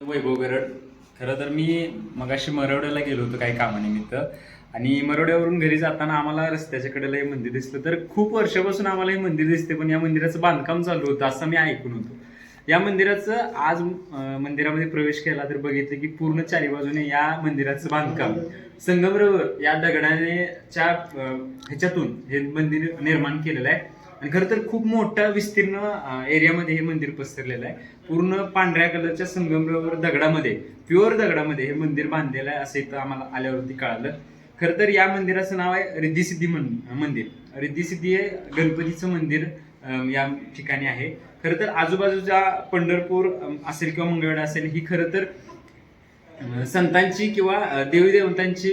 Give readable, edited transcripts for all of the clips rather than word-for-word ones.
वैभव गरड. खरं तर मी मगाशी मरवड्याला गेलो होतो काही कामानिमित्त. आणि मरवड्यावरून घरी जाताना आम्हाला रस्त्याच्या कडेला हे मंदिर दिसलं. तर खूप वर्षापासून आम्हाला हे मंदिर दिसते, पण या मंदिराचं बांधकाम चालू होतं असं मी ऐकून होतो. या मंदिराचं आज मंदिरामध्ये प्रवेश केला तर बघितलं की पूर्ण चारी बाजूने या मंदिराचं बांधकाम संगमरवर या दगडाच्या ह्याच्यातून हे मंदिर निर्माण केलेलं आहे. आणि खरं तर खूप मोठ्या विस्तीर्ण एरियामध्ये हे मंदिर पसरलेलं आहे. पूर्ण पांढऱ्या कलरच्या संगमरवर दगडामध्ये, प्युअर दगडामध्ये हे मंदिर बांधलेलं आहे असं इथं आम्हाला आल्यावरती कळालं. खरं तर या मंदिराचं नाव आहे रिद्धिसिद्धी मंदिर. रिद्धिसिद्धी हे गणपतीचं मंदिर या ठिकाणी आहे. खरं तर आजूबाजूच्या पंढरपूर असेल किंवा मंगळवेढा असेल, ही खरं तर संतांची किंवा देवी देवतांची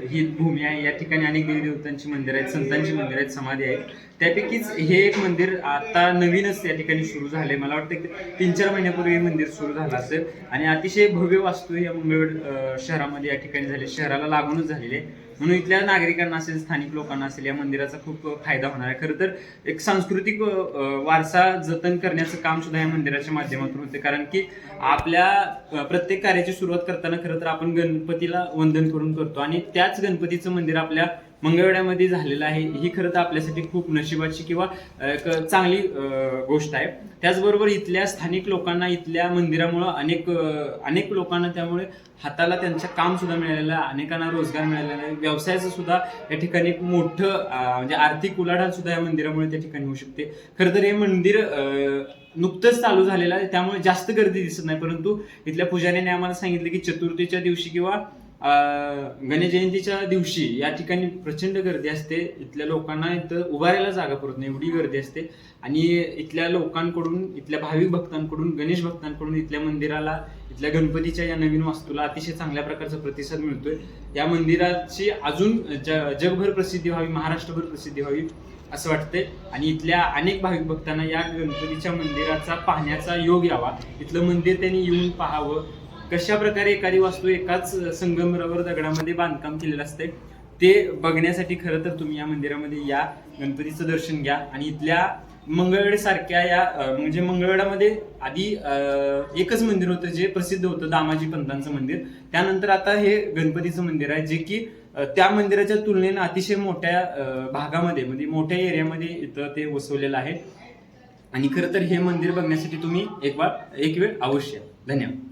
ही भूमी आहे. या ठिकाणी अनेक देवी देवतांची मंदिर आहेत, संतांची मंदिर आहेत, समाधी आहेत. त्यापैकीच हे एक मंदिर आता नवीनच या ठिकाणी सुरू झाले. मला वाटतं की 3-4 महिन्यापूर्वी हे मंदिर सुरू झालं असेल. आणि अतिशय भव्य वास्तू या मंगळवेढ शहरामध्ये या ठिकाणी झाले, शहराला लागूनच झालेले आहे. म्हणून इथल्या नागरिकांना असेल, स्थानिक लोकांना असेल, या मंदिराचा खूप फायदा होणार आहे. खरं तर एक सांस्कृतिक वारसा जतन करण्याचं काम सुद्धा या मंदिराच्या माध्यमातून होते. कारण की आपल्या प्रत्येक कार्याची सुरुवात करताना खरं तर आपण गणपतीला वंदन करून करतो, आणि त्याच गणपतीचं मंदिर आपल्या मंगळवेढ्यामध्ये झालेलं आहे. ही खरं तर आपल्यासाठी खूप नशिबाची किंवा चांगली गोष्ट आहे. त्याचबरोबर इथल्या स्थानिक लोकांना इथल्या मंदिरामुळं अनेक लोकांना त्यामुळे हाताला त्यांचं काम सुद्धा मिळालेलं आहे, अनेकांना रोजगार मिळालेला आहे. व्यवसायाचं सुद्धा या ठिकाणी एक मोठं म्हणजे आर्थिक उलाढाल सुद्धा या मंदिरामुळे त्या ठिकाणी होऊ शकते. खरं तर हे मंदिर नुकतंच चालू झालेलं आहे, त्यामुळे जास्त गर्दी दिसत नाही. परंतु इथल्या पुजाऱ्याने आम्हाला सांगितलं की चतुर्थीच्या दिवशी किंवा गणेश जयंतीच्या दिवशी या ठिकाणी प्रचंड गर्दी असते. इथल्या लोकांना इथं उभारायला जागा पुरत नाही, एवढी गर्दी असते. आणि इथल्या लोकांकडून, इथल्या भाविक भक्तांकडून, गणेश भक्तांकडून इथल्या मंदिराला, इथल्या गणपतीच्या या नवीन वास्तूला अतिशय चांगल्या प्रकारचा प्रतिसाद मिळतोय. या मंदिराची अजून जगभर प्रसिद्धी व्हावी, महाराष्ट्रभर प्रसिद्धी व्हावी असं वाटतंय. आणि इथल्या अनेक भाविक भक्तांना या गणपतीच्या मंदिराचा पाहण्याचा योग यावा. इथलं मंदिर त्यांनी येऊन पाहावं. कशा प्रकारे एखादी वास्तू एकाच संगमरवर दगडामध्ये बांधकाम केलेलं असते ते बघण्यासाठी खरं तर तुम्ही या मंदिरामध्ये या, गणपतीचं दर्शन घ्या. आणि इथल्या मंगळवेढ सारख्या या म्हणजे मंगळवेढामध्ये आधी एकच मंदिर होतं जे प्रसिद्ध होतं, दामाजी पंतांचं मंदिर. त्यानंतर आता हे गणपतीचं मंदिर आहे, जे की त्या मंदिराच्या तुलनेनं अतिशय मोठ्या भागामध्ये, म्हणजे मोठ्या एरियामध्ये इथं ते वसवलेलं आहे. आणि खरं तर हे मंदिर बघण्यासाठी तुम्ही एक वेळ अवश्य. धन्यवाद.